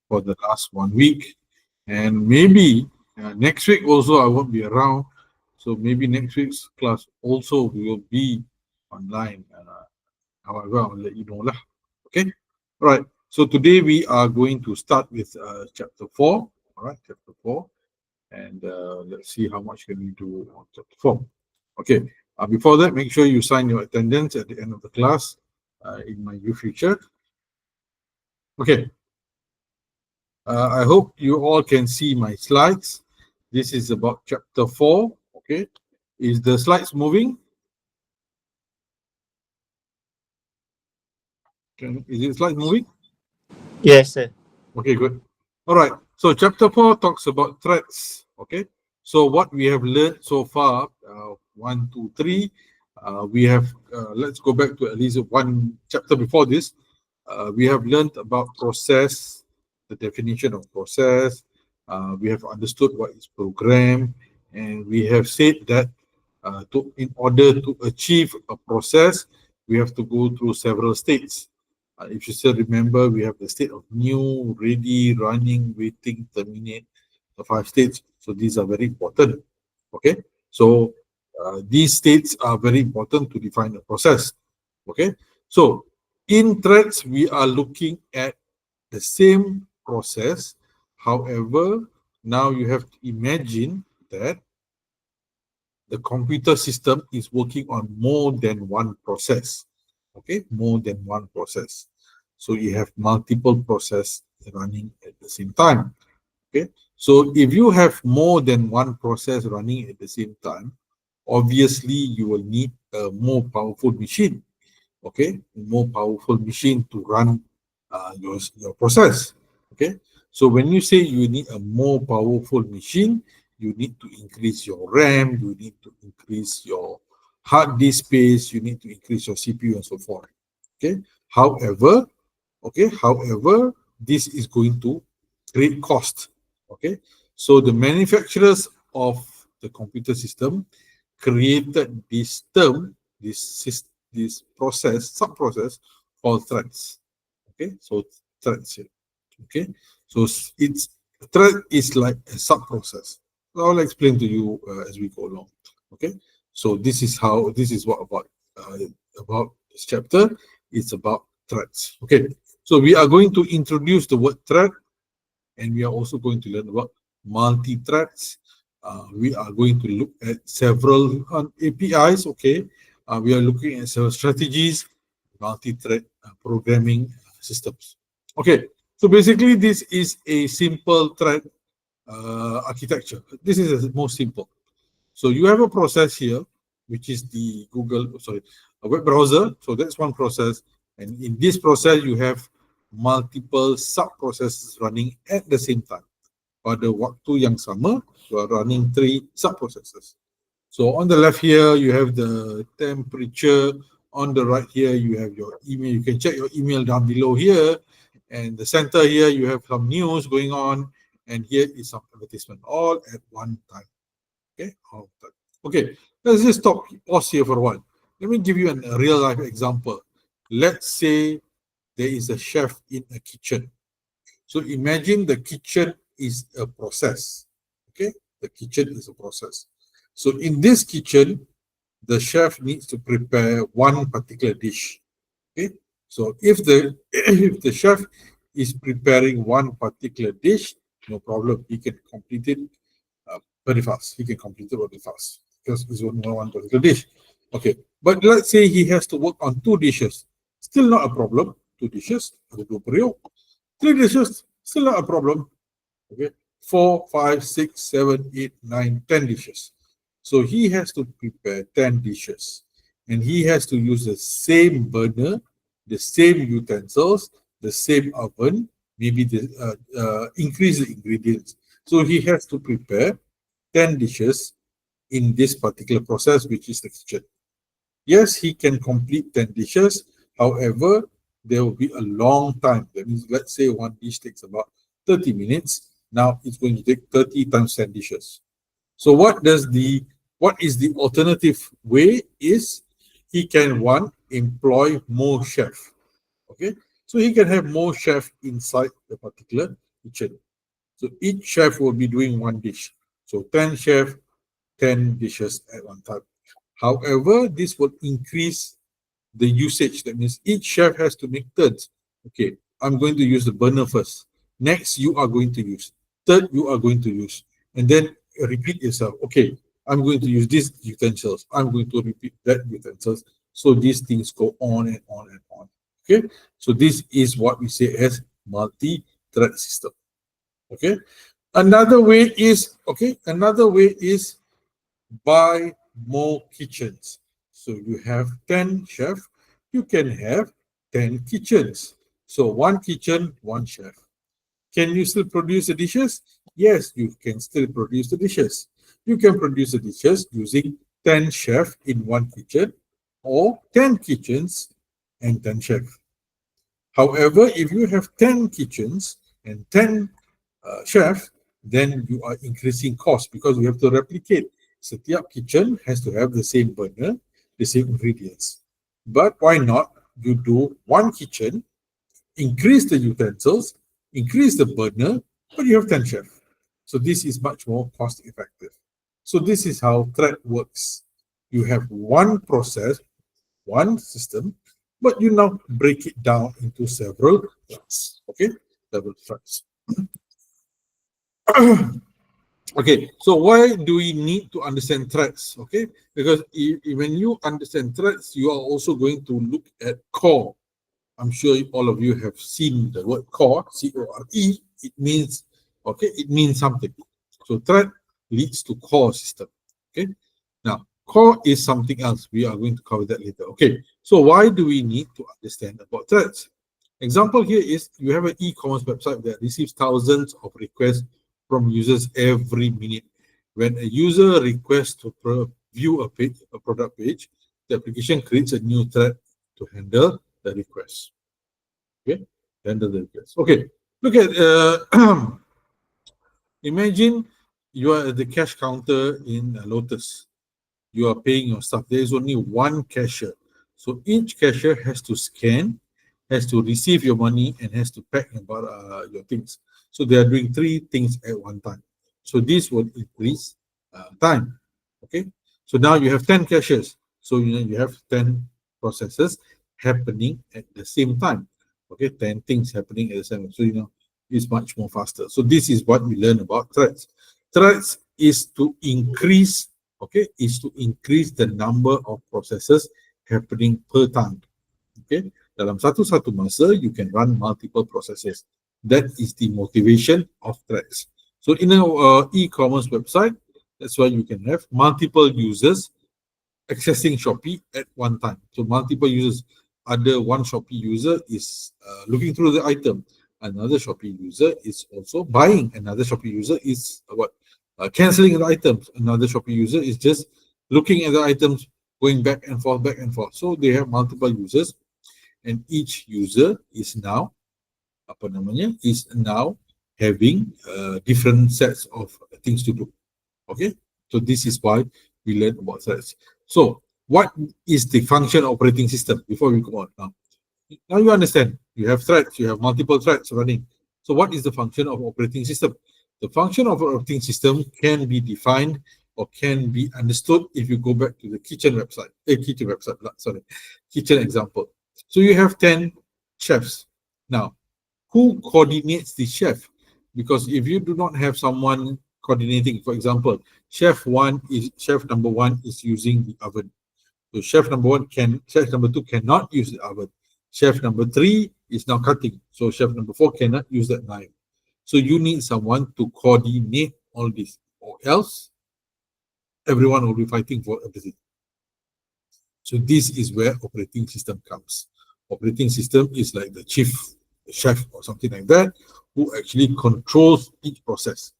for the last 1 week. And maybe next week also I won't be around. So maybe next week's class also will be online. However, I'll let you know lah. Okay. All right. So today we are going to start with chapter 4. All right, chapter 4. And let's see how much can we do on chapter 4. Okay. Before that, make sure you sign your attendance at the end of the class in my new future. Okay. I hope you all can see my slides. This is about chapter 4. Okay. Is the slides moving? Is the slides moving? Yes, sir. Okay, good. All right. So chapter 4 talks about threats. Okay. So what we have learned so far, 1, 2, 3, we have, let's go back to at least one chapter before this. We have learned about process, the definition of process. We have understood what is program, and we have said that in order to achieve a process, we have to go through several states. If you still remember, we have the state of new, ready, running, waiting, terminate, the 5 states. So these are very important. Okay. So these states are very important to define a process. Okay. So in threads, we are looking at the same process. However, now you have to imagine that the computer system is working on more than one process. Okay, more than one process. So you have multiple processes running at the same time. Okay, so if you have more than one process running at the same time, obviously you will need a more powerful machine. Okay, more powerful machine to run your process. Okay, so when you say you need a more powerful machine, you need to increase your RAM, you need to increase your hard disk space, you need to increase your CPU and so forth. Okay, however, this is going to create cost. Okay, so the manufacturers of the computer system created this term, this process, sub-process called threads. Okay, so threads here. Okay, so it's thread is like a sub-process. I'll explain to you as we go along. Okay, so this is what about this chapter. It's about threads. Okay, so we are going to introduce the word thread, and we are also going to learn about multi-threads. We are going to look at several APIs. Okay, we are looking at several strategies, multi-thread programming systems. Okay, so basically this is a simple thread architecture. This is the most simple. So you have a process here, which is the a web browser. So that's one process. And in this process, you have multiple sub-processes running at the same time. Pada waktu yang sama, you are running 3 sub-processes. So on the left here, you have the temperature. On the right here, you have your email. You can check your email down below here. And the center here, you have some news going on. And here is some advertisement, all at one time. Okay, all time. Okay, let's just pause here for a while. Let me give you a real life example. Let's say there is a chef in a kitchen. So imagine the kitchen is a process. Okay, the kitchen is a process. So in this kitchen, the chef needs to prepare one particular dish. Okay, so if the chef is preparing one particular dish, no problem, he can complete it very fast. He can complete it very fast because it's only one particular dish. Okay, but let's say he has to work on 2 dishes. Still not a problem. 2 dishes, ada 2 periuk. 3 dishes, still not a problem. Okay, 4, 5, 6, 7, 8, 9, 10 dishes. So he has to prepare 10 dishes. And he has to use the same burner, the same utensils, the same oven, maybe increase the ingredients. So he has to prepare 10 dishes in this particular process, which is the kitchen. Yes, he can complete 10 dishes. However, there will be a long time. That means, let's say one dish takes about 30 minutes. Now it's going to take 30 times 10 dishes. So what is the alternative way is he can employ more chef. Okay, so he can have more chef inside the particular kitchen. So each chef will be doing one dish. So 10 chef, 10 dishes at one time. However, this will increase the usage. That means each chef has to make turns. Okay, I'm going to use the burner first. Next, you are going to use. Third, you are going to use. And then repeat yourself. Okay, I'm going to use these utensils. I'm going to repeat that utensils. So these things go on and on and on. Okay, so this is what we say as multi-thread system. Okay, another way is buy more kitchens. So you have 10 chefs, you can have 10 kitchens. So one kitchen, one chef. Can you still produce the dishes? Yes, you can still produce the dishes. You can produce the dishes using 10 chefs in one kitchen or 10 kitchens and 10 chefs. However, if you have 10 kitchens and 10 chefs, then you are increasing cost because you have to replicate. Setiap kitchen has to have the same burner, the same ingredients. But why not? You do one kitchen, increase the utensils, increase the burner, but you have 10 chefs. So this is much more cost effective. So this is how thread works. You have one process, one system, but you now break it down into several threads. Okay, several threads. Okay, so why do we need to understand threads? Okay, because when you understand threads, you are also going to look at core. I'm sure all of you have seen the word core, C-O-R-E. It means, okay, it means something. So thread leads to core system. Okay, now core is something else. We are going to cover that later. Okay, so why do we need to understand about threads? Example here is you have an e-commerce website that receives thousands of requests from users every minute. When a user requests to view a page, a product page, the application creates a new thread to handle the request. Okay, handle the request. Okay, look at imagine you are at the cash counter in Lotus. You are paying your stuff. There is only one cashier, so each cashier has to scan, has to receive your money, and has to pack your things. So they are doing three things at one time. So this will increase time. Okay, so now you have 10 cashiers. So you have 10 processes happening at the same time. Okay, 10 things happening at the same time. So it's much more faster. So this is what we learn about threads. Threads is to increase the number of processes happening per time. Okay, dalam satu masa you can run multiple processes. That is the motivation of threads. So in a e-commerce website, that's why you can have multiple users accessing Shopee at one time. So multiple users. Other one Shopee user is looking through the item. Another Shopee user is also buying. Another Shopee user is canceling the items. Another Shopee user is just looking at the items, going back and forth, back and forth. So they have multiple users, and each user is now having different sets of things to do. Okay, so this is why we learn about threads. So what is the function operating system before we go on now? Now you understand. You have threads, you have multiple threads running. So what is the function of operating system? The function of operating system can be defined or can be understood if you go back to the kitchen example. So you have 10 chefs. Now, who coordinates the chef? Because if you do not have someone coordinating, for example, chef number one is using the oven. So chef number two cannot use the oven. Chef number three is now cutting. So chef number four cannot use that knife. So you need someone to coordinate all this, or else everyone will be fighting for everything. So this is where operating system comes. Operating system is like the chief chef or something like that, who actually controls each process.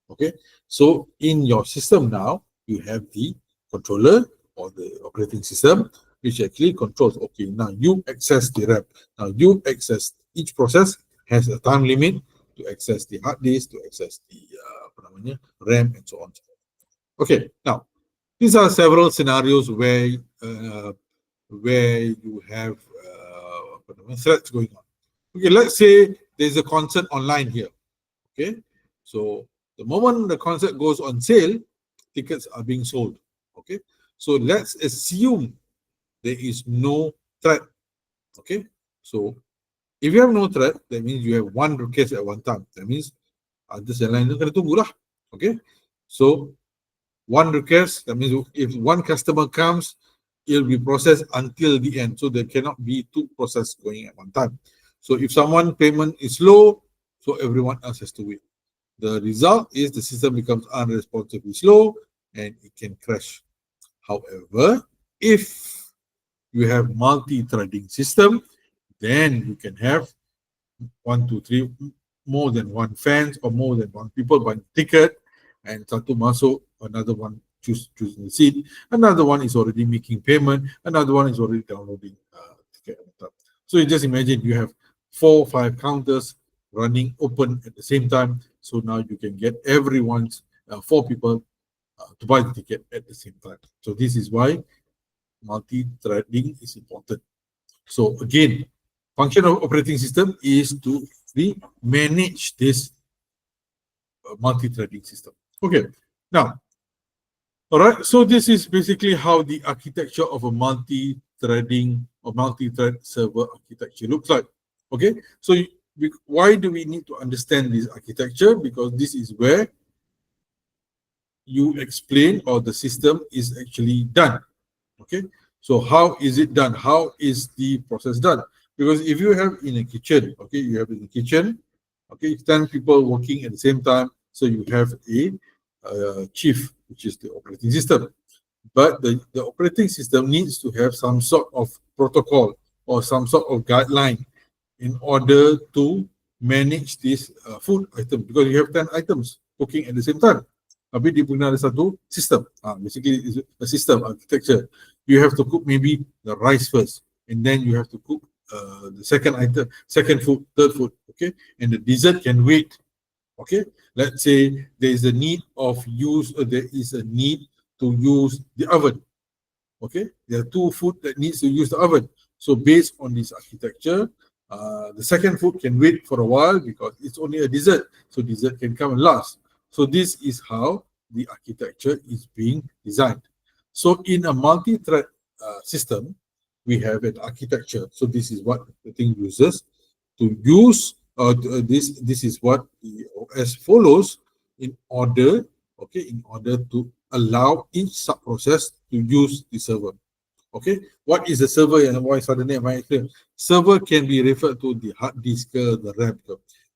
Okay, so in your system now, you have the controller or the operating system, which actually controls, okay, now you access the RAM. Now you access, each process has a time limit to access the hard disk, to access the RAM, and so on. Okay, now these are several scenarios where you have threats going on. Okay, let's say there's a concert online here. Okay, so the moment the concert goes on sale, tickets are being sold. Okay, so let's assume there is no threat. Okay, so if you have no threat, that means you have one request at one time. That means others yang lain tu kena tunggu lah. Okay, so one request, that means if one customer comes, it will be processed until the end. So there cannot be two processes going at one time. So if someone payment is low, so everyone else has to wait. The result is the system becomes unresponsively slow and it can crash. However, if you have multi-threading system, then you can have 1, 2, 3, more than one fans or more than one people buying ticket, and satu masuk, another one choosing the seat, another one is already making payment, another one is already downloading ticket. So you just imagine you have 4 or 5 counters running open at the same time. So now you can get everyone's 4 people to buy the ticket at the same time. So this is why multi-threading is important. So again, function of operating system is to manage this multi-threading system. Okay, now, all right, so this is basically how the architecture of a multi-threading or multi-thread server architecture looks like. Okay, so why do we need to understand this architecture? Because this is where you explain or the system is actually done. Okay, so how is it done? How is the process done? Because if you have in a kitchen, okay, you have in the kitchen, okay, 10 people working at the same time, so you have a chief, which is the operating system. But the operating system needs to have some sort of protocol or some sort of guideline in order to manage this food item, because you have 10 items cooking at the same time. Tapi dia punya ada satu system. Basically, it's a system architecture. You have to cook maybe the rice first, and then you have to cook the second item, second food, third food. Okay, and the dessert can wait. Okay, let's say there is a need to use the oven. Okay, there are 2 food that needs to use the oven. So based on this architecture, the second food can wait for a while because it's only a dessert. So dessert can come last. So this is how the architecture is being designed. So in a multi-thread system, we have an architecture. So this is what the thing uses to use. This is what the OS follows in order to allow each sub-process to use the server. Okay, what is the server and why suddenly am I clear? Server can be referred to the hard disk, the RAM,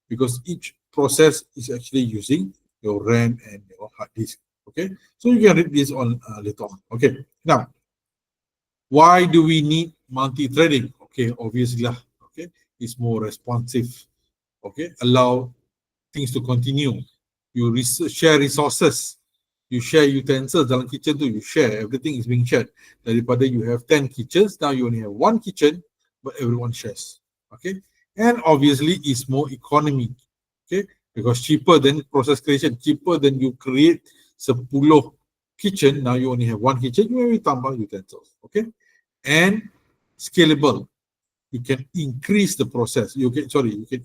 because each process is actually using your RAM and your hard disk. Okay, so you can read this on later on. Okay, now why do we need multi-threading? Okay, obviously, okay, it's more responsive. Okay, allow things to continue. You share resources. You share utensils dalam kitchen tu, you share, everything is being shared. Daripada you have 10 kitchens, now you only have 1 kitchen, but everyone shares. Okay, and obviously it's more economy. Okay, because cheaper than process creation, cheaper than you create 10 kitchen, now you only have 1 kitchen, you maybe tambah utensils. Okay, and scalable. You can increase the process. You can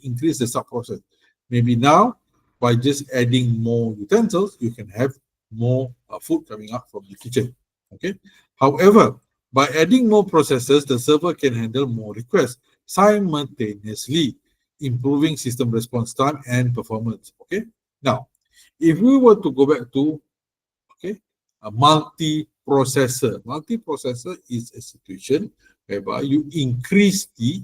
increase the sub process. Maybe now by just adding more utensils, you can have more food coming up from the kitchen. Okay. However, by adding more processes, the server can handle more requests simultaneously, improving system response time and performance. Okay. Now, if we were to go back to a multi-processor is a situation whereby you increase the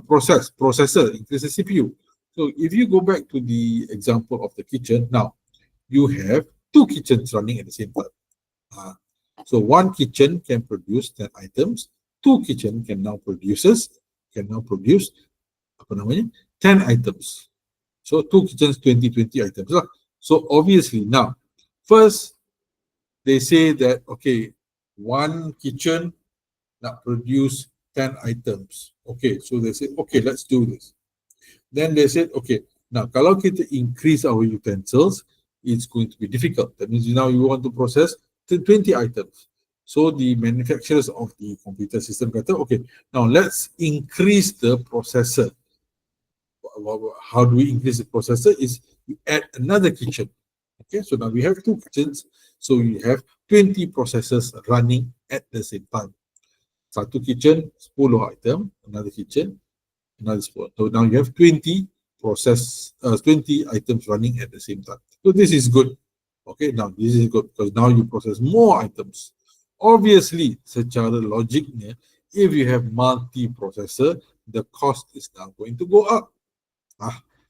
processor, increase the CPU. So if you go back to the example of the kitchen, now you have 2 kitchens running at the same time. So 1 kitchen can produce 10 items, 2 kitchen can now produce 10 items. So 2 kitchens, 20 items. So obviously now, first they say that, okay, 1 kitchen not produce 10 items. Okay, so they say, okay, let's do this. Then they said, okay, now kalau kita increase our utensils, it's going to be difficult. That means now you want to process 20 items. So the manufacturers of the computer system kata, okay, now let's increase the processor. how do we increase the processor is we add another kitchen. Okay, so now we have two kitchens, so we have 20 processors running at the same time. Satu kitchen 10 item, another kitchen another spot. So now you have 20 20 items running at the same time. So this is good. Okay, now this is good because now you process more items. Obviously, secara logiknya, if you have multi-processor, the cost is now going to go up.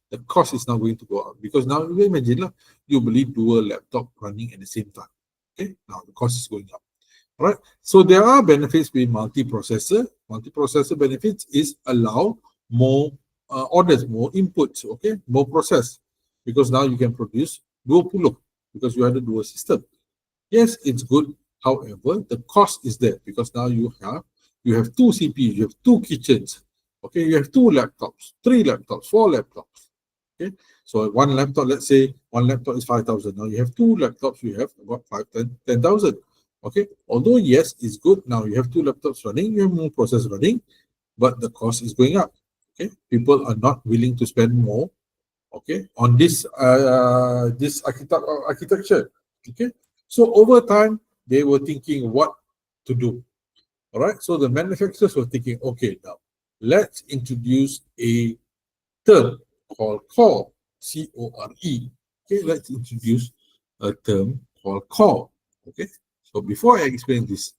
The cost is now going to go up because now you imagine lah, you beli dua laptop running at the same time. Okay, now the cost is going up. Right. So there are benefits with multi-processor. Multi-processor benefits is allow more orders, more inputs, okay, more process. Because now you can produce 20 because you have the dual system. Yes, it's good. However, the cost is there because now you have two CPUs, you have two kitchens, okay, you have two laptops, three laptops, four laptops. Okay, so one laptop, let's say one laptop is 5,000. Now you have two laptops, you have about 10,000. Okay, although yes, it's good. Now you have two laptops running, you have more process running, but the cost is going up. Okay, people are not willing to spend more. Okay, on this architecture. Okay, so over time they were thinking what to do. All right, so the manufacturers were thinking, okay, now let's introduce a term called core, C-O-R-E. Okay, let's introduce a term called core. Okay, so before I explain this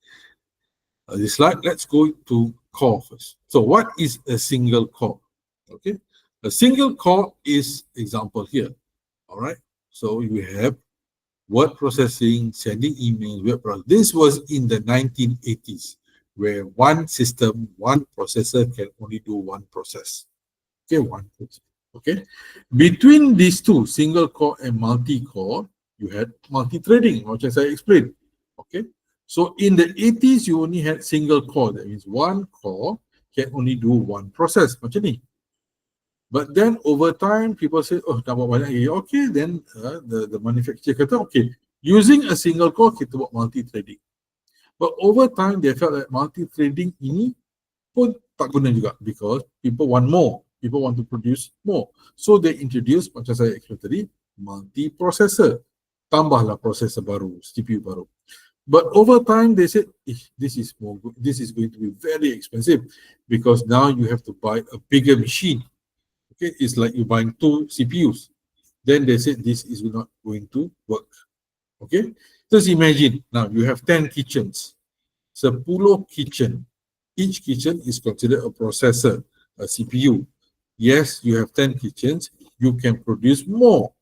slide, let's go to core first. So what is a single core? Okay, a single core is example here. All right, so you have word processing, sending emails, web browsing. This was in the 1980s, where one system, one processor can only do one process. Okay, one process. Okay, between these two, single core and multi-core, you had multi-threading, which as I explained. Okay, so in the 80s, you only had single core. That means one core can only do one process. Macam ni. But then over time, people say, oh, dah buat banyak lagi. Okay, then the manufacturer kata, okay, using a single core, kita buat multi-threading. But over time, they felt that multi-threading ini pun tak guna juga because people want more. People want to produce more. So they introduced, macam saya explain tadi, multi-processor. Tambahlah processor baru, CPU baru. But over time, they said, this is going to be very expensive because now you have to buy a bigger machine. Okay, it's like you buying two CPUs. Then they said this is not going to work. Okay, just imagine now you have 10 kitchens, 10 kitchen. Each kitchen is considered a processor, a CPU. Yes, you have 10 kitchens, you can produce more.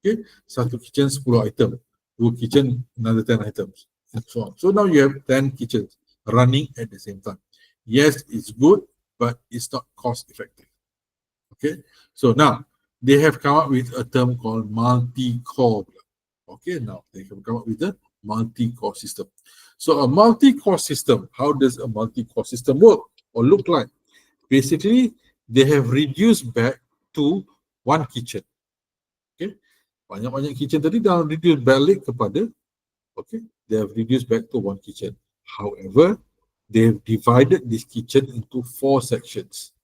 Okay, satu kitchen 10 item, dua kitchen another 10 items, and so on. So now you have 10 kitchens running at the same time. Yes, it's good, but it's not cost effective. Okay, so now they have come up with a term called multi-core. Okay, now they have come up with a multi-core system. So a multi-core system, how does a multi-core system work or look like? Basically, they have reduced back to one kitchen. Okay, banyak-banyak kitchen tadi dah reduce balik kepada, okay, they have reduced back to one kitchen. However, they have divided this kitchen into 4 sections.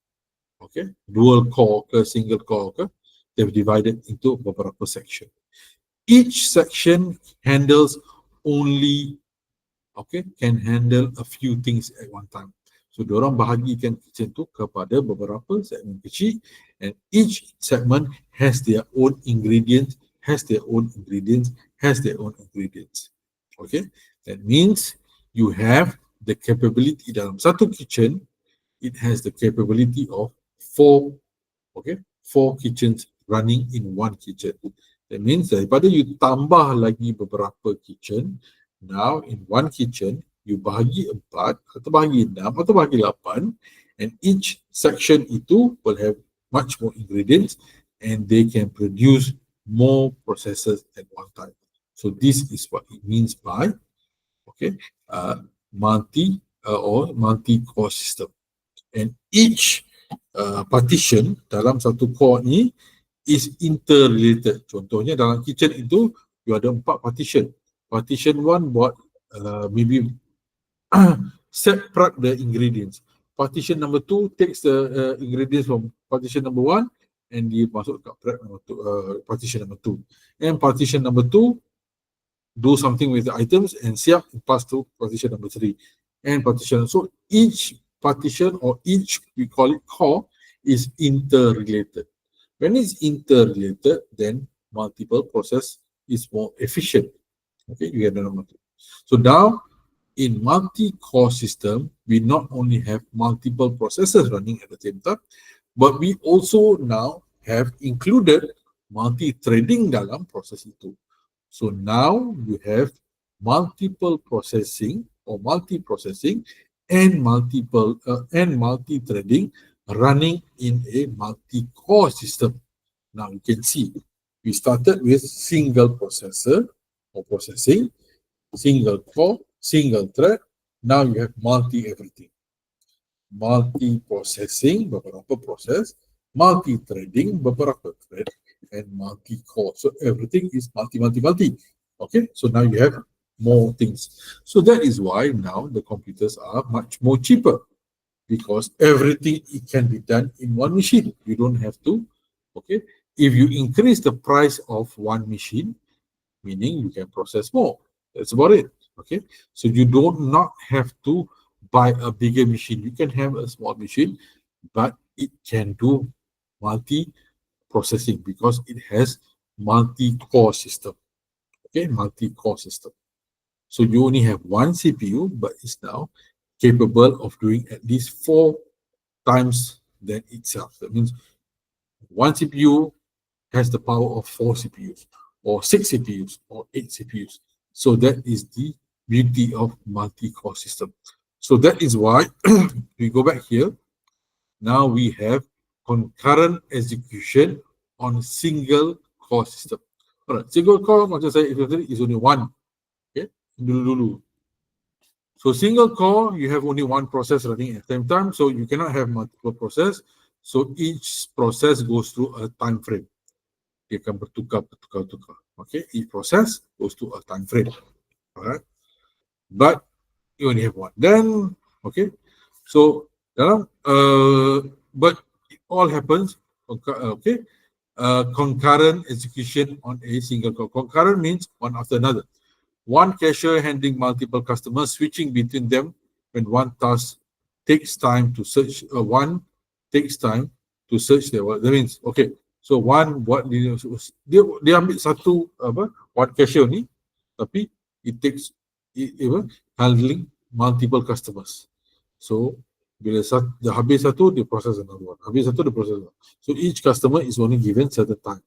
Okay, dual core ke single core ke, they've divided into beberapa section. Each section handles only, okay, can handle a few things at one time. So diorang bahagikan kitchen tu kepada beberapa segmen kecil, and each segment has their own ingredients, has their own ingredients. Okay, that means you have the capability dalam satu kitchen, it has the capability of 4 kitchens running in one kitchen. That means daripada you tambah lagi beberapa kitchen, now in one kitchen you bahagi 4 atau bahagi 6 atau bahagi 8, and each section itu will have much more ingredients and they can produce more processes at one time. So this is what it means by, okay, multi-core system. And each partition dalam satu core ni is interrelated. Contohnya dalam kitchen itu you ada 4 partition. Partition 1 buat maybe separate the ingredients. Partition number 2 takes the ingredients from partition number 1 and dia masuk kat partition number 2. And partition number 2 do something with the items and siap pass to partition number 3 and partition. So each partition or each, we call it core, is interrelated. When it's interrelated, then multiple process is more efficient. Okay, you get the number. So now in multi-core system, we not only have multiple processes running at the same time, but we also now have included multi-threading dalam proses itu. So now you have multiple processing or multi-processing and multi-threading running in a multi-core system. Now you can see we started with single processor or processing, single core, single thread. Now you have multi-everything. Multi-processing, beberapa proses, multi-threading, beberapa thread, and multi-core. So everything is multi. Okay, so now you have more things. So that is why now the computers are much more cheaper, because everything it can be done in one machine. You don't have to, okay? If you increase the price of one machine, meaning you can process more. That's about it. Okay, so you don't not have to buy a bigger machine. You can have a small machine, but it can do multi-processing because it has multi-core system. Okay, multi-core system. So you only have one CPU, but it's now capable of doing at least 4 times than itself. That means one CPU has the power of 4 CPUs, or 6 CPUs, or 8 CPUs. So that is the beauty of multi-core system. So that is why we go back here. Now we have concurrent execution on single core system. Alright, single core macam saya tadi is only one. Okay, dulu. So single core, you have only one process running at the same time, so you cannot have multiple process. So each process goes through a time frame. Dia akan bertukar. Okay, each process goes to a time frame. Alright, but you only have one. Then, okay, so dalam but it all happens. Okay, concurrent execution on a single core. Concurrent means one after another. One cashier handling multiple customers, switching between them when one task takes time to search. One takes time to search their work. That means, okay, so one buat dia ambil satu one cashier ni, tapi it takes handling multiple customers. So bila dah habis satu, dia process another one. Habis satu, dia process another one. So each customer is only given certain time.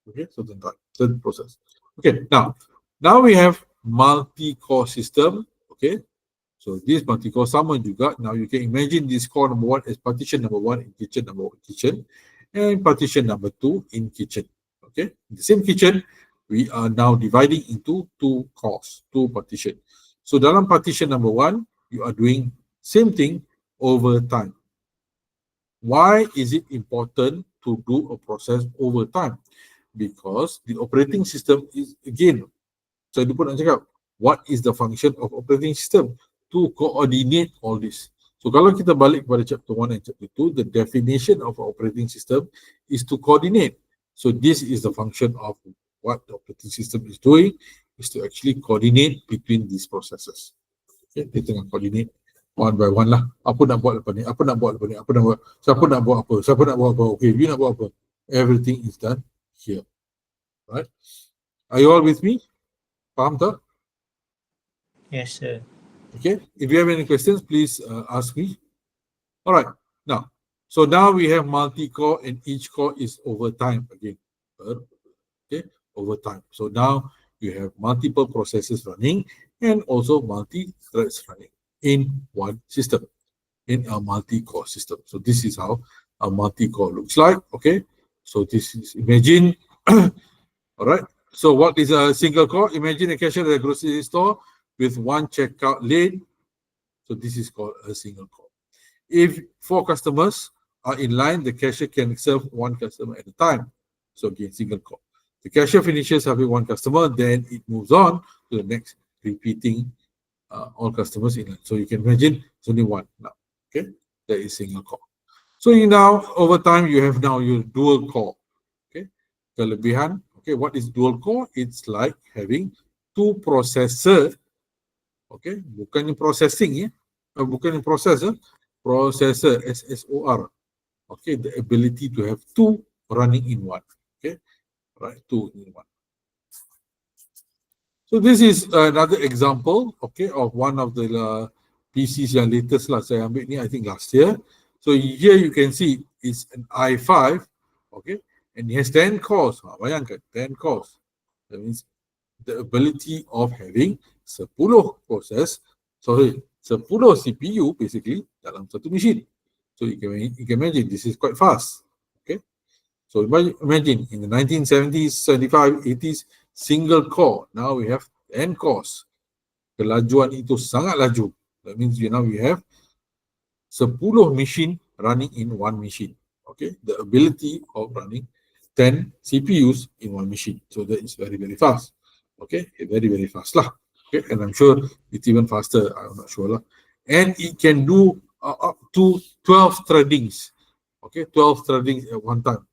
Okay, certain time, certain process. Okay, now we have multi-core system. Okay, so this multi-core sama juga. Now you can imagine this core number 1 as partition number 1 in kitchen number 1 kitchen, and partition number 2 in kitchen. Okay, in the same kitchen, we are now dividing into 2 cores, 2 partition. So dalam partition number 1, you are doing same thing over time. Why is it important to do a process over time? Because the operating system is, again, saya lupa nak cakap, what is the function of operating system? To coordinate all this. So kalau kita balik kepada chapter 1 and chapter 2, the definition of operating system is to coordinate. So this is the function of what the operating system is doing, is to actually coordinate between these processes. Okay, dia tengah coordinate one by one lah. Apa nak buat lepas ni? Apa nak buat lepas ni? Apa nak buat? Siapa nak buat apa? Siapa nak buat apa? Okay, you nak buat apa? Everything is done here. Right? Are you all with me? Faham tak? Yes, sir. Okay. If you have any questions, please ask me. All right. Now, so now we have multi-core, and each core is over time again. Okay, over time. So now you have multiple processes running and also multi-threads running in one system, in a multi-core system. So this is how a multi-core looks like. Okay. So this is, imagine, all right. So what is a single core? Imagine a cashier at a grocery store with one checkout lane. So this is called a single core. If 4 customers are in line, the cashier can serve 1 customer at a time. So again, single core. The cashier finishes having 1 customer, then it moves on to the next, repeating all customers in line. So you can imagine it's only 1 now. Okay, that is single core. So you now over time you have now your dual core. Okay, kelebihan. Okay, what is dual core? It's like having two processor. Okay, bukannya processing ya, bukannya processor, processor SSOR. Okay, the ability to have two running in one. Okay, right, two in one. So this is another example, okay, of one of the PCs yang latest lah. Saya ambil ni, I think last year. So here you can see it's an i5, okay, and it has 10 cores. Bayangkan, 10 cores. That means the ability of having 10 CPU basically dalam satu machine. So you can imagine this is quite fast, okay. So imagine in the 1970s, 75, 80s, single core. Now we have 10 cores. Kelajuan itu sangat laju. That means now we have 10 machine running in one machine. Okay, the ability of running 10 CPUs in one machine. So that is very, very fast. Okay, very, very fast lah. Okay, and I'm sure it's even faster. I'm not sure lah. And it can do up to 12 threadings. Okay, 12 threadings at one time.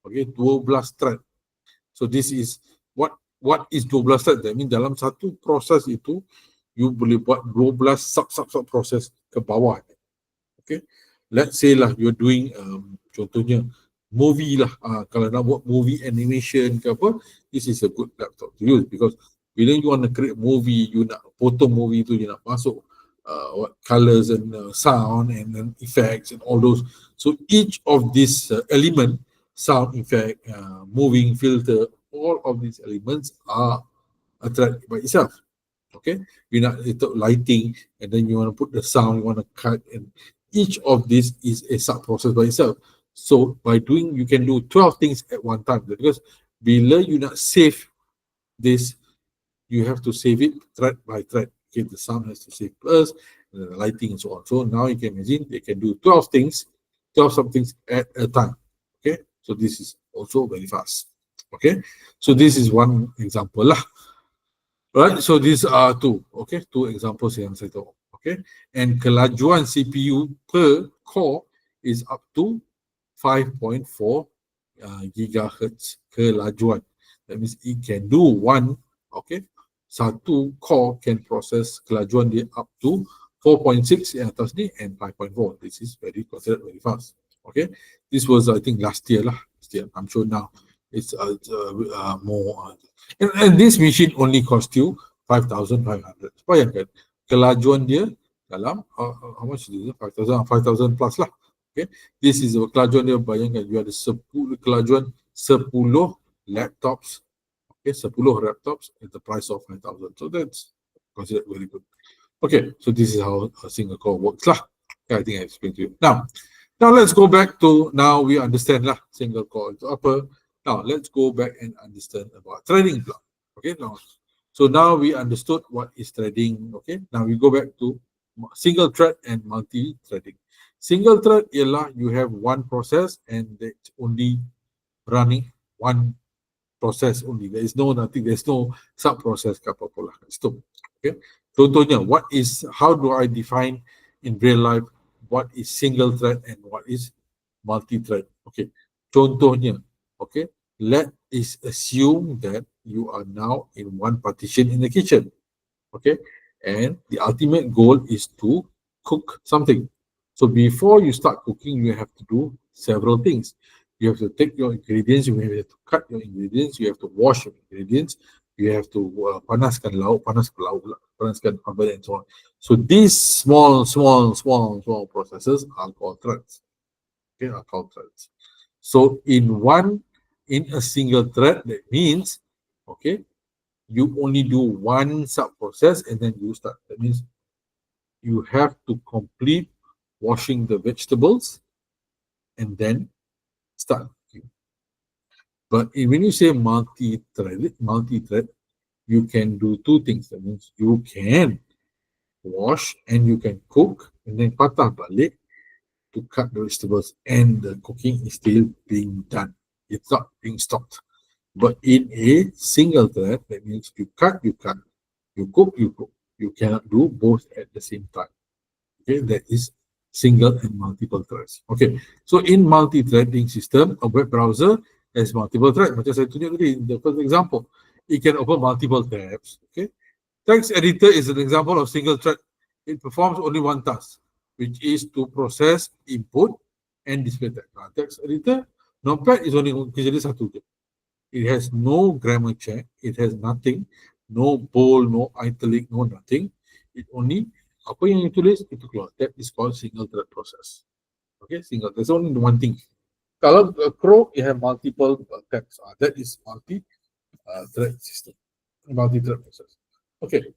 Okay, 12 thread. So this is what is 12 thread? That means dalam satu proses itu you boleh buat 12 sub proses ke bawah. Okay, let's say lah you're doing contohnya movie lah. Kalau nak buat movie animation ke apa, this is a good laptop to use because bila you want to create movie, you nak potong movie tu, you nak masuk what colors and sound and then effects and all those. So each of these element, sound effect, moving filter, all of these elements are a thread by itself. Okay, you not lighting and then you want to put the sound, you want to cut, and each of this is a sub process by itself. So by doing, you can do 12 things at one time because bila you not save this, you have to save it thread by thread. Okay, the sound has to save first, and the lighting and so on. So now you can imagine they can do 12 things, 12 somethings at a time. Okay, so this is also very fast. Okay, so this is one example lah. Right, so these are two, okay, two examples yang saya tahu, okay, and kelajuan CPU per core is up to 5.4 gigahertz kelajuan. That means it can do one, okay, satu core can process kelajuan dia up to 4.6 yang atas ni and 5.4. This is very considered very fast. Okay, this was I think last year lah. I'm sure now it's more. And this machine only cost you 5,500. Bayangkan kelajuan dia dalam how much is it? 5,000 plus lah. Okay, this is kelajuan dia. Bayangkan you ada 10 kelajuan 10 laptops. Okay, 10 laptops at the price of 5,000. So that's considered very good. Okay, so this is how a single core works lah. Okay, I think I explained to you. Now let's go back to, now we understand lah single core itu apa. Now let's go back and understand about threading block. Okay, so now we understood what is threading. Okay, now we go back to single thread and multi-threading. Single thread ialah you have one process and it's only running one process only. There is no nothing, there's no sub-process ke apa-apa lah. Stop. Okay, contohnya, how do I define in real life what is single thread and what is multi-thread? Okay, contohnya, okay, let us assume that you are now in one partition in the kitchen, okay, and the ultimate goal is to cook something. So before you start cooking, you have to do several things. You have to take your ingredients, you have to cut your ingredients, you have to wash your ingredients, you have to panaskan oven and so on. So these small processes are called threads. Okay, are called threads. So in a single thread, that means, okay, you only do one sub process and then you start. That means you have to complete washing the vegetables and then start cooking. But when you say multi-thread, you can do two things. That means you can wash and you can cook and then patah balik to cut the vegetables and the cooking is still being done. It's not being stopped. But in a single thread, that means you cut, you cook. You cannot do both at the same time. Okay, that is single and multiple threads. Okay, so in multi-threading system, a web browser has multiple threads. Macam saya tunjuk tadi, in the first example, it can open multiple tabs. Okay, text editor is an example of single thread. It performs only one task, which is to process input and display text. Text editor, Notepad is only kerja dia satu je. It has no grammar check. It has nothing, no bold, no italic, no nothing. It only apa yang ditulis itu keluar. That is called single thread process. Okay, single. There's only one thing. Kalau Crow, you have multiple tabs. That is multi-thread system, multi-thread process. Okay.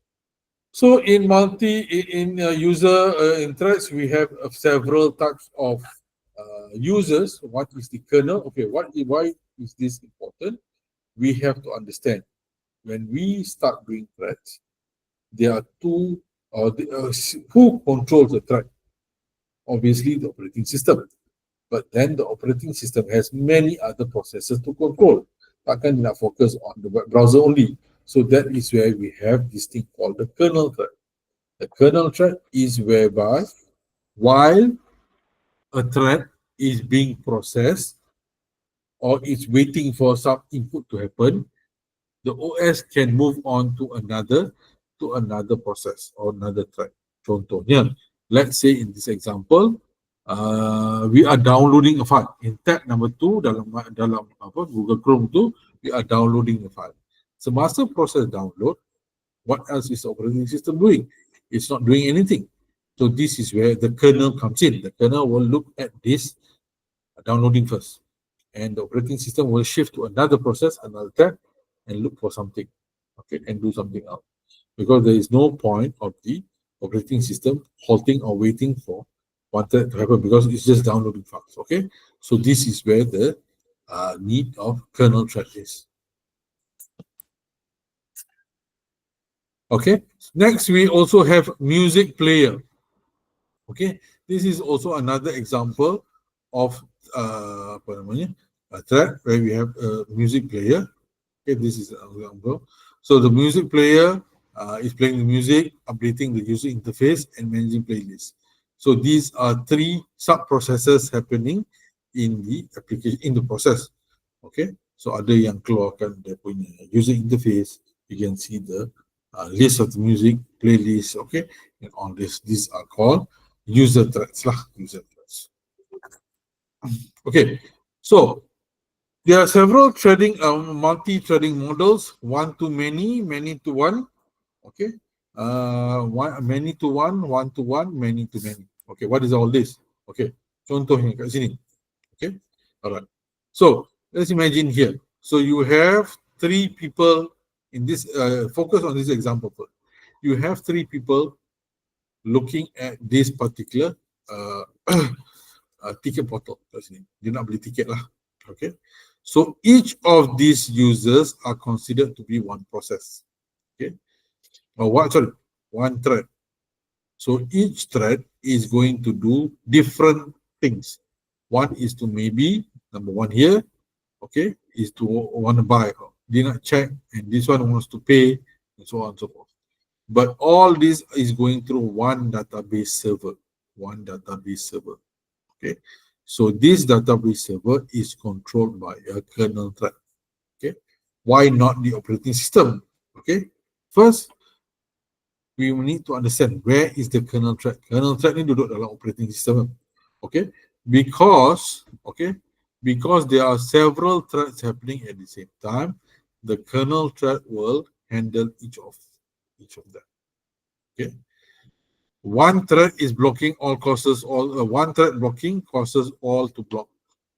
So in in threads, we have several types of users. What is the kernel? Okay, why is this important? We have to understand when we start doing threads, there are two. Who controls the thread? Obviously, the operating system. But then the operating system has many other processes to control. Takkan nak focus on the web browser only. So that is where we have this thing called the kernel thread. The kernel thread is whereby while a thread is being processed or is waiting for some input to happen, the OS can move on to another process or another thread. Contohnya, let's say in this example, we are downloading a file. In tab number 2 dalam Google Chrome tu, we are downloading a file. Semasa proses download, what else is the operating system doing? It's not doing anything. So this is where the kernel comes in. The kernel will look at this downloading first, and the operating system will shift to another process, another tab, and look for something, okay, and do something else. Because there is no point of the operating system halting or waiting for one thread to happen because it's just downloading files, okay? So this is where the need of kernel thread is. Okay, next we also have music player. Okay, this is also another example of a thread where we have a music player. Okay, this is an example. So the music player is playing the music, updating the user interface, and managing playlists. So these are three sub-processes happening in the application, in the process. Okay, so ada yang keluarkan dia punya user interface. You can see the list of the music, playlist, okay, and all this. These are called user threads lah, user threads. Okay, so there are several threading, multi-threading models, one to many, many to one. Okay, many to one, many to many. Okay, what is all this? Okay, contohnya kat sini. Okay, all right. So let's imagine here. So you have three people in this. Focus on this example first. You have three people looking at this particular ticket portal kat sini. Dia nak beli tiket lah. Okay. So each of these users are considered to be one process. Okay. One thread. So each thread is going to do different things. One is to maybe, number one here, okay, is to want to buy. Dia nak check, and this one wants to pay, and so on and so forth. But all this is going through one database server. One database server. Okay. So this database server is controlled by a kernel thread. Okay. Why not the operating system? Okay. First, we need to understand where is the kernel thread. Kernel thread ni duduk dalam operating system. Okay. Because there are several threads happening at the same time, the kernel thread will handle each of them. Okay. One thread is blocking all causes one thread blocking causes all to block.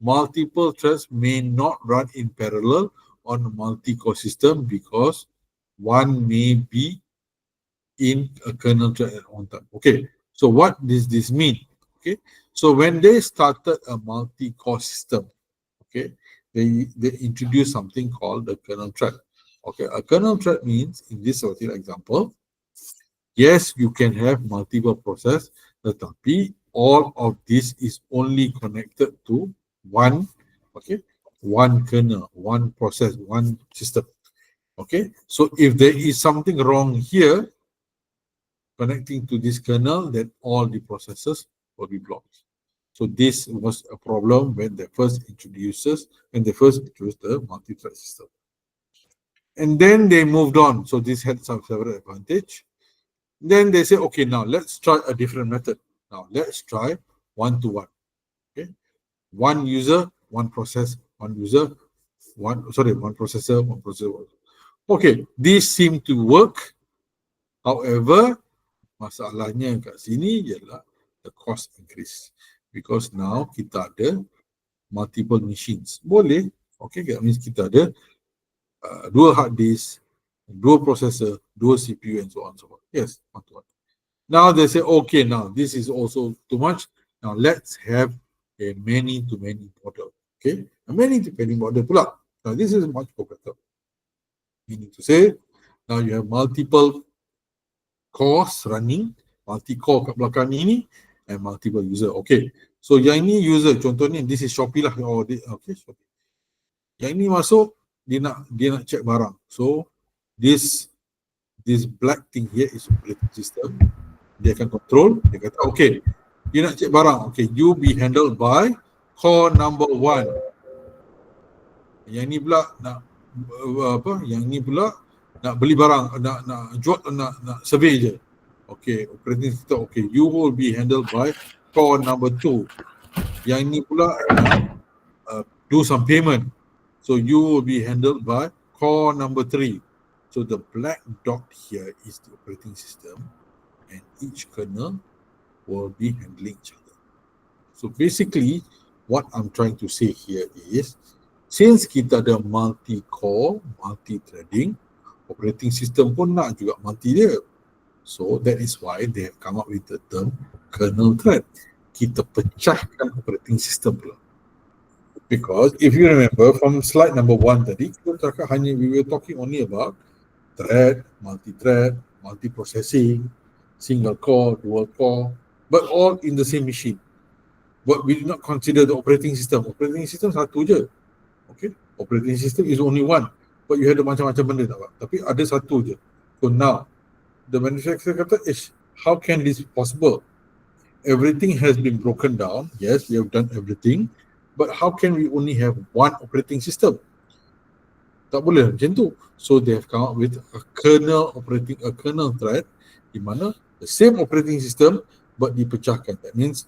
Multiple threads may not run in parallel on a multi-core system because one may be in a kernel thread at one time. Okay, so what does this mean? Okay, so when they started a multi-core system, okay, they introduced something called the kernel thread. Okay, a kernel thread means, in this particular example, yes, you can have multiple process, tetapi all of this is only connected to one, okay, one kernel, one process, one system. Okay, so if there is something wrong here connecting to this kernel, then all the processes will be blocked. So this was a problem when they first introduced the multi-thread system. And then they moved on. So this had some several advantage. Then they say, okay, now let's try a different method. Now let's try one-to-one. Okay, one user, one process, one user, one processor, one processor. Okay, this seemed to work. However, masalahnya kat sini ialah the cost increase because now kita ada multiple machines. Boleh, okay, that means kita ada dua hard disk, dua processor, dua CPU and so on and so forth. Yes, one-to-one. Now they say, okay, now this is also too much. Now let's have a many-to-many model. Okay, a many-to-many model pula. Now this is much better. Meaning to say, now you have multiple cores running, multi-core kat belakang ini, and multiple user. Okay, so yang ini user, contohnya this is Shopee lah. Okay, Shopee. Yang ini masuk, dia nak check barang. So this black thing here is operating system. Dia akan control, dia kata, okay, dia nak check barang, okay, you be handled by core number 1. Yang ni pula nak yang ni pula nak beli barang, nak jual, nak survey je. Okay, operating system, okay, you will be handled by core number 2. Yang ni pula nak do some payment. So you will be handled by core number 3. So the black dot here is the operating system, and each kernel will be handling each other. So basically, what I'm trying to say here is, since kita ada multi-core, multi-threading, operating system pun nak juga multi dia. So that is why they have come up with the term kernel thread. Kita pecahkan operating system pula. Because if you remember from slide number 1 tadi, kita cakap we were talking only about thread, multi-thread, multi-processing, single core, dual core, but all in the same machine. But we did not consider the operating system. Operating system satu je. Okay, operating system is only one. But you had macam-macam benda tak Pak? Tapi ada satu je. So now, the manufacturer kata, how can this be possible? Everything has been broken down. Yes, we have done everything. But how can we only have one operating system? Tak boleh macam tu. So they have come up with a kernel thread di mana the same operating system but dipecahkan. That means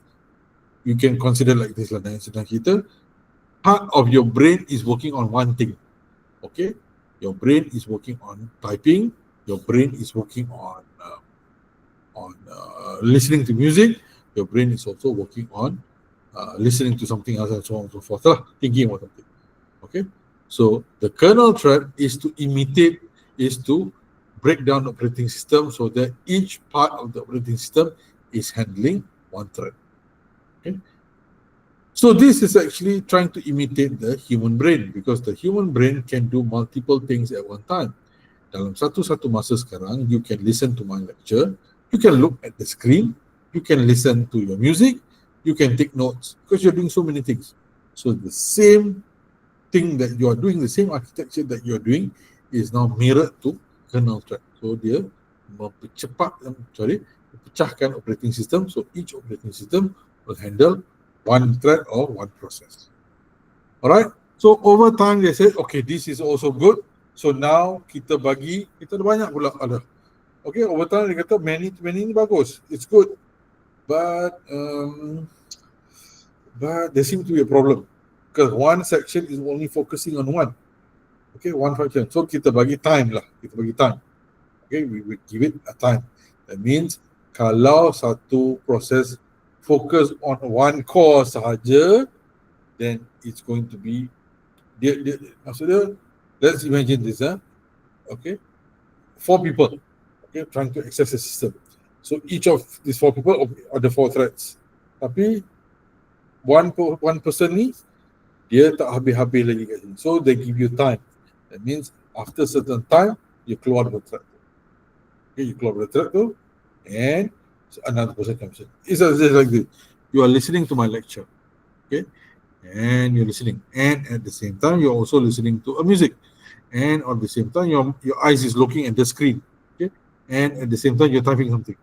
you can consider like this lah. Sedang kita, part of your brain is working on one thing. Okay, your brain is working on typing. Your brain is working on listening to music. Your brain is also working on listening to something else and so on and so forth. Thinking about something. Okay, so the kernel thread is to break down the operating system so that each part of the operating system is handling one thread. Okay, so this is actually trying to imitate the human brain because the human brain can do multiple things at one time. Dalam satu masa sekarang, you can listen to my lecture, you can look at the screen, you can listen to your music, you can take notes because you're doing so many things. So the same thing that you are doing, the same architecture that you are doing is now mirrored to kernel thread. So dia pecahkan operating system. So each operating system will handle one thread or one process. Alright. So over time they said, okay, this is also good. So now kita ada banyak pula ada. Okay, over time dia kata many ni bagus. It's good. But there seems to be a problem. Because one section is only focusing on one. Okay, one function. So kita bagi time lah. Okay, we will give it a time. That means kalau satu proses focus on one core sahaja, then it's going to be maksudnya, let's imagine this, okay, 4 people, okay, trying to access the system. So each of these 4 people are the 4 threads. Tapi one person ni dia tak habis-habis lagi kat sini. So they give you time. That means after certain time you keluar the thread. Okay, you keluar the thread tu, and another person comes in. It's just like this. You are listening to my lecture, okay, and you're listening, and at the same time you're also listening to a music, and at the same time your eyes is looking at the screen, okay, and at the same time you're typing something.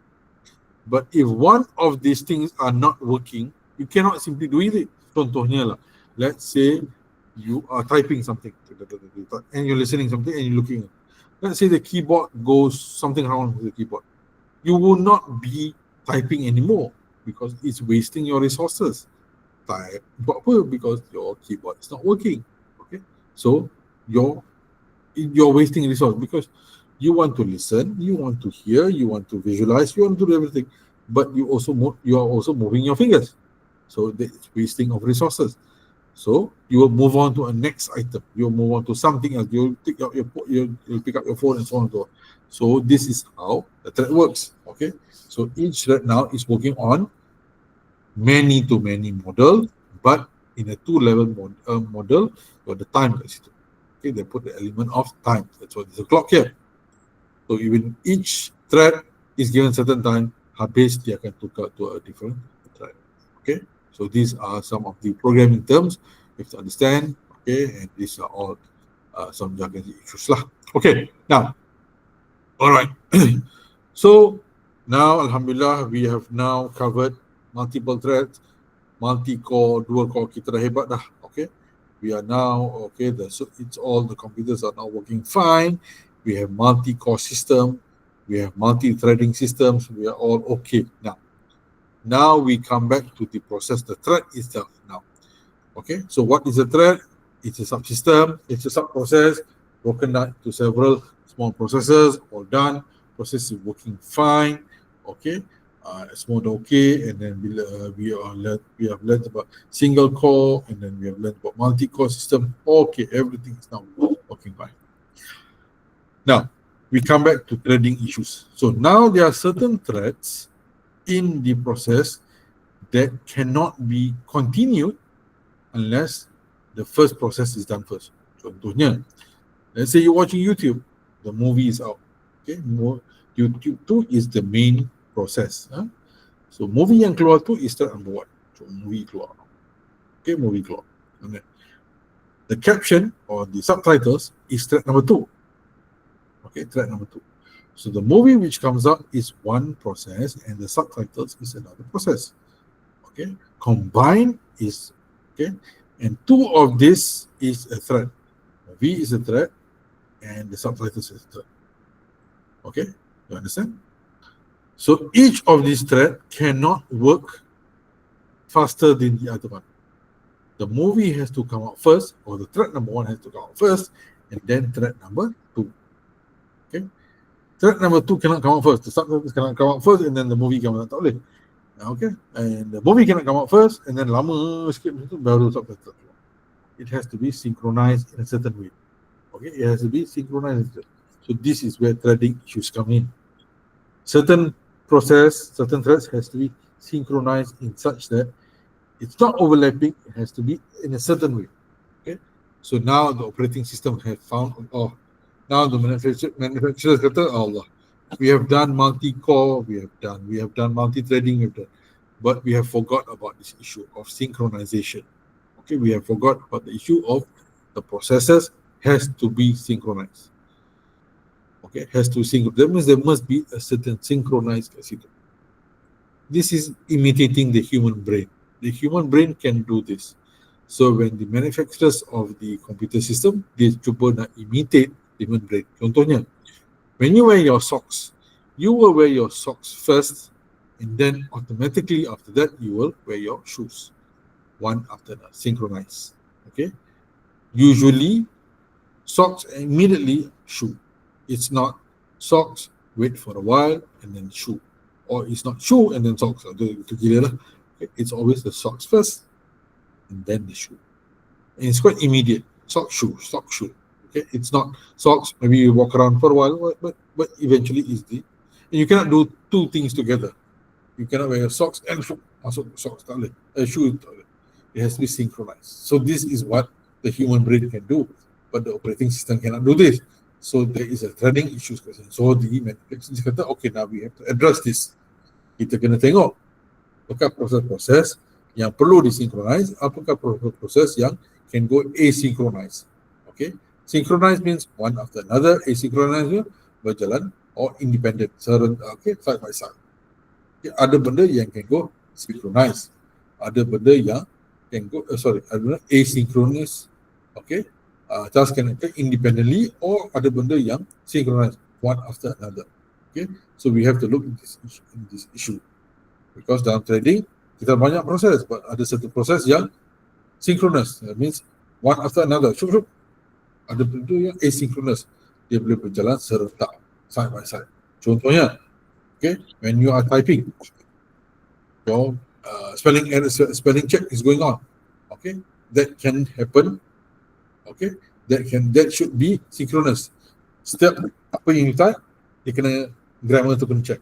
But if one of these things are not working, you cannot simply do it. Contohnya lah, let's say you are typing something and you're listening something and you're looking. Let's say the keyboard goes something wrong with the keyboard. You will not be typing anymore because it's wasting your resources. Type because your keyboard is not working. Okay, so you're wasting resource because you want to listen, you want to hear, you want to visualize, you want to do everything, but you are also moving your fingers, so that's wasting of resources. So you will move on to a next item. You'll move on to something else. You'll pick up you'll pick up your phone and so on and so on. So this is how the thread works. Okay. So each thread now is working on many to many model, but in a two-level model, got the time. Okay, they put the element of time. That's what is a clock here. So even each thread is given certain time, habis dia akan tukar to a different thread. Okay, so these are some of the programming terms you have to understand. Okay, and these are all some jargon issues lah. Okay, now, all right. So now, Alhamdulillah, we have now covered multiple threads, multi-core, dual-core. Kita dah hebat dah. Okay, we are now okay. So it's all the computers are now working fine. We have multi-core system, we have multi-threading systems, we are all okay now. Now we come back to the process, the thread itself now. Okay, so what is a thread? It's a subsystem, it's a sub-process, broken down to several small processes, all done, process is working fine, okay, small okay, and then we have learned about single core, and then we have learned about multi-core system, okay, everything is now working fine. Now, we come back to threading issues. So now there are certain threads in the process that cannot be continued unless the first process is done first. Contohnya, let's say you're watching YouTube, the movie is out. Okay, YouTube 2 is the main process. So movie yang keluar tu is thread number 1. So movie keluar. Okay, movie keluar. Okay. The caption or the subtitles is thread number 2. Okay, thread number 2. So the movie which comes out is one process and the subtitles is another process. Okay, combined is okay, and two of this is a thread. V is a thread and the subtitles is a thread. Okay, you understand? So each of these threads cannot work faster than the other one. The movie has to come out first, or the thread number 1 has to come out first, and then thread number 2. Okay, thread number 2 cannot come out first. The subtitles cannot come out first, and then the movie comes out. Tak boleh. Okay, and the movie cannot come out first, and then lama sikit itu baru subtitles. It has to be synchronized in a certain way. Okay, it has to be synchronized. So this is where threading issues come in. Certain process, certain threads has to be synchronized in such that it's not overlapping. It has to be in a certain way. Okay, so now the operating system has found. Oh, now the manufacturers kata, Allah, we have done multi-core, we have done multi-threading, but we have forgot about this issue of synchronization. Okay, we have forgot about the issue of the processes has to be synchronized. Okay, has to synchronize. That means there must be a certain synchronized system. This is imitating the human brain. The human brain can do this. So when the manufacturers of the computer system, they cuba nak imitate human brain. Contohnya, when you wear your socks, you will wear your socks first, and then automatically after that, you will wear your shoes. One after another, synchronize. Okay? Usually, socks immediately shoe. It's not socks, wait for a while, and then shoe. Or it's not shoe and then socks. It's always the socks first, and then the shoe. And it's quite immediate. Sock, shoe, sock, shoe. Okay, it's not socks. Maybe you walk around for a while, but eventually is the. And you cannot do two things together. You cannot wear your socks and shoe. Socks, shoe. It has to be synchronized. So this is what the human brain can do, but the operating system cannot do this. So there is a threading issues. So the manufacturers kata, okay, now we have to address this. Kita kena tengok apakah proses-proses yang perlu disynchronize, apakah proses-proses yang can go asynchronized. Okay, synchronized means one after another. Asynchronized berjalan or independent, okay, side by side. Okay, ada benda yang can go synchronized, ada benda yang can go ada benda asynchronous. Okay, task can occur independently, or ada benda yang synchronized one after another. Okay, so we have to look in this issue because dalam trading kita banyak proses, but ada satu proses yang synchronous, that means one after another. Ada benda yang asynchronous, dia boleh berjalan serentak side by side. Contohnya, okay, when you are typing, your spelling check is going on, okay, that can happen, okay, that should be synchronous. Setiap apa yang you type, dia kena grammar tu kena check.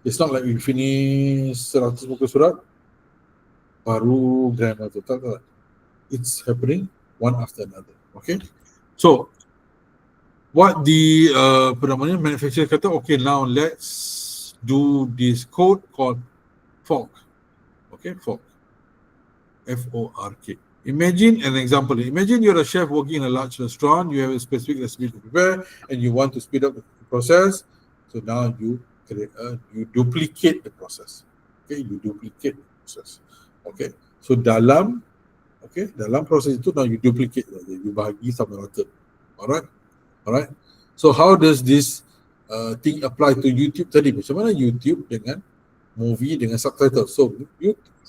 It's not like we finish 100 muka surat baru grammar tu, tak. It's happening one after another. Okay, so what the manufacturer kata, okay, now let's do this code called fork. Okay, fork, F-O-R-K. Imagine an example. Imagine you're a chef working in a large restaurant. You have a specific recipe to prepare, and you want to speed up the process. So now you duplicate the process. Okay, you duplicate the process. Okay, so dalam proses itu now you duplicate, you bahagi sama rata. Alright. So how does this thing apply to YouTube tadi? Macam mana YouTube dengan movie dengan subtitle? So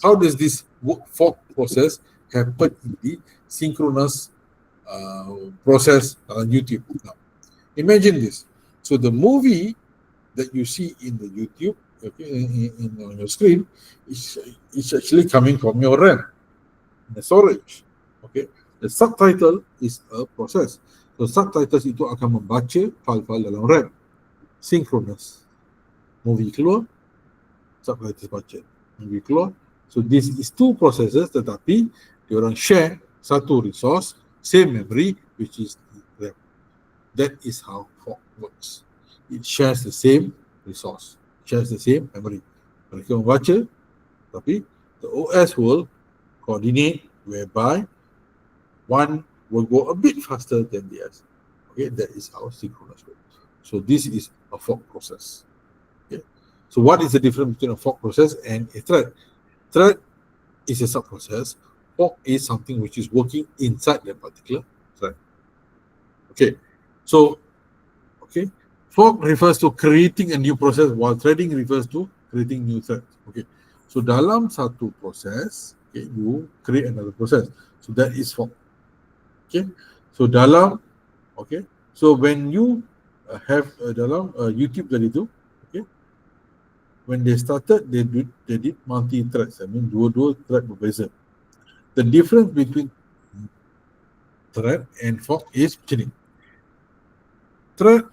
how does this fork process happen in the synchronous process on YouTube? Now, imagine this. So the movie that you see in the YouTube, okay, on your screen, is actually coming from your RAM, the storage. Okay, the subtitle is a process. So subtitles itu akan membaca file-file dalam RAM, synchronous. Movie keluar, subtitles baca. Movie keluar. So this is two processes, tetapi diorang share satu resource, same memory, which is RAM. That is how fork works. It shares the same resource, shares the same memory. Mereka membaca, tapi the OS will coordinate whereby one will go a bit faster than the other. Okay, that is how synchronous works. So this is a fork process. Okay, so what is the difference between a fork process and a thread? Thread is a sub-process. Fork is something which is working inside that particular thread. Okay, so fork refers to creating a new process, while threading refers to creating new threads. Okay, so dalam satu proses, okay, you create another process. So that is fork. Okay, so when you have dalam YouTube tadi tu, okay, when they started, they did multi-threads. I mean, dua-dua thread berbeza. The difference between thread and fork is macam ni. Thread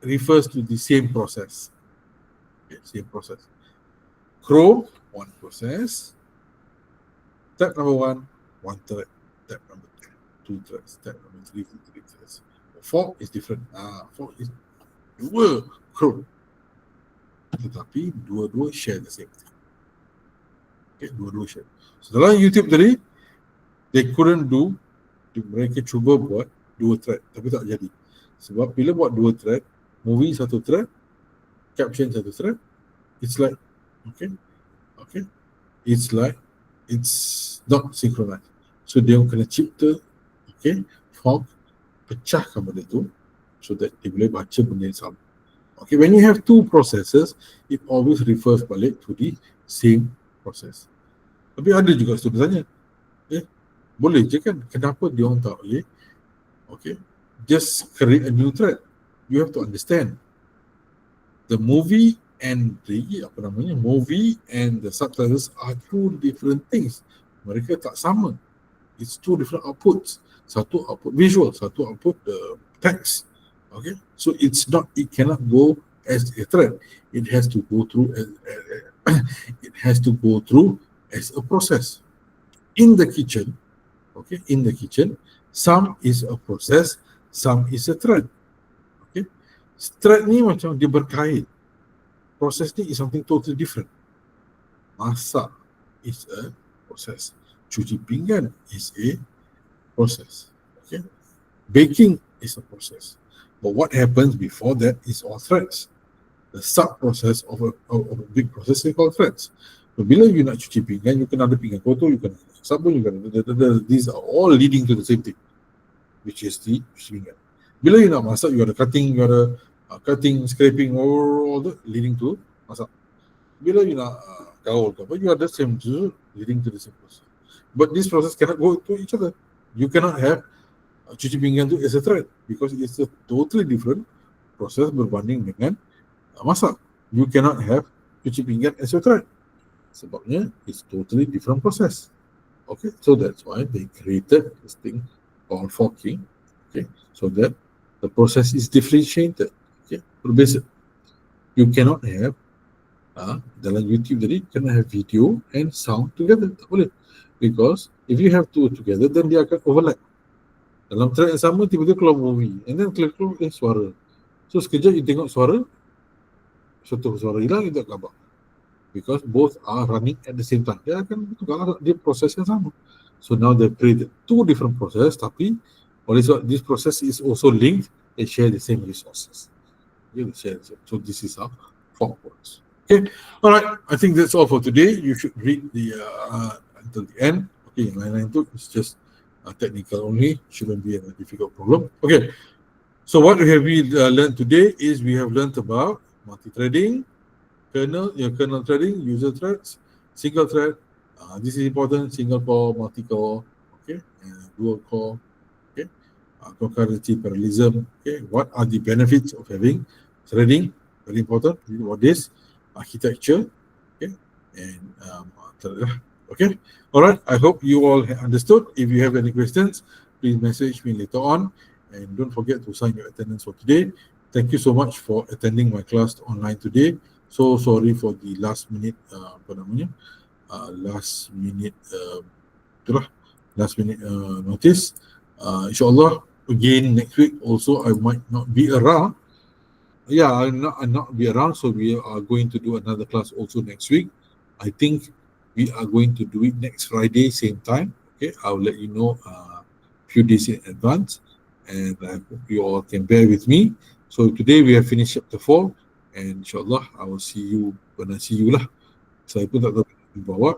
refers to the same process. Okay, same process. Chrome, one process. Tab number one thread. Tab number two threads. Tab number three threads. Fork is different. Fork is dua Chrome, tetapi dua-dua share the same thing. Okay, dua-dua share. So dalam YouTube tadi, they couldn't do, mereka cuba buat dua thread, tapi tak jadi. Sebab bila buat dua thread, movie satu thread, caption satu thread, it's like, it's not synchronized. So dia kena cipta, fork, pecahkan benda tu, so that dia boleh baca benda yang sama. Okay, when you have two processes, it always refers balik to the same process. Tapi ada juga student tanya, boleh je kan? Kenapa dia orang tak boleh? Okay, just create a new thread. You have to understand, the movie and the subtitles are two different things. Mereka tak sama. It's two different outputs. Satu output visual, satu output text. Okay, so it cannot go as a thread. It has to go through as a process. In the kitchen, some is a process, some is a thread. Okay, thread ni macam dia berkait. Process ni is something totally different. Masak is a process. Cuci pinggan is a process. Okay, baking is a process. But what happens before that is all threads. the sub-process of a big process is called threads. So bila you nak cuci pinggan, you kena ada pinggan kotor, you kena sabun, you kena these are all leading to the same thing, which is the cuci pinggan. Bila you nak masak, you ada cutting, you ada cutting, scraping, all that leading to masak. Bila you nak gaul ke apa, you ada same leading to the same process. But this process cannot go to each other. You cannot have cuci pinggan tu as a thread because it's a totally different process berbanding dengan masak. You cannot have cuci pinggan as your thread. Sebabnya it's totally different process. Okay, so that's why they created this thing called forking. Okay, so that the process is differentiated. Okay, berbeza. You cannot have dalam YouTube tadi cannot have video and sound together. Tak boleh. Because if you have two together, then dia akan overlap. Dalam thread yang sama, tiba-tiba keluar movie. And then keluar suara. So sekejap you tengok suara, satu suara hilang, you tak nampak. Because both are running at the same time. Dia akan tukar dia proses yang sama. So now they created two different processes, tapi oleh sebab this process is also linked, they share the same resources. So this is how fork works. Okay, all right. I think that's all for today. You should read the until the end. Okay, yang lain-lain tu is just technical only. Shouldn't be a difficult problem. Okay. So what have we learned today is we have learned about multi-threading, kernel threading, user threads, single thread. This is important. Single core, multi-core, okay, and dual core, okay, concurrency, parallelism. Okay, what are the benefits of having threading? Very important. What is architecture? Okay, and okay. All right. I hope you all understood. If you have any questions, please message me later on. And don't forget to sign your attendance for today. Thank you so much for attending my class online today. So sorry for the last minute notice. Inshallah again next week also I might not be around. Yeah, I'm not be around, so we are going to do another class also next week. I think we are going to do it next Friday same time. Okay, I'll let you know few days in advance, and I hope you all can bear with me. So today we have finished chapter 4, and inshallah I will see you when I see you lah. Saya pun tak tahu bawa.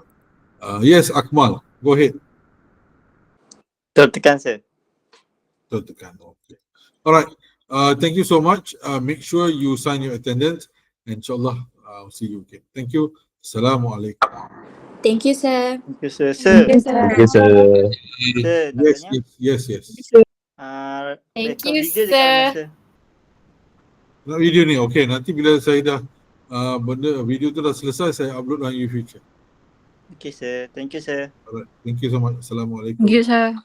Yes, Akmal, go ahead. Tekan, sir. Tekan. Okay. All right. Thank you so much. Make sure you sign your attendance, and inshallah I'll see you again. Thank you. Assalamualaikum. Thank you, sir. Thank you, sir. Sir, Yes, sir. Yes, sir. sir, nak Yes, tanya? yes. Thank Record you, video dekat mana, sir. sir? Nak video ni, okay. Nanti bila saya dah video tu dah selesai, saya upload dalam YouTube. Okay, sir. Thank you, sir. Alright. Thank you so much. Assalamualaikum. Thank you, sir.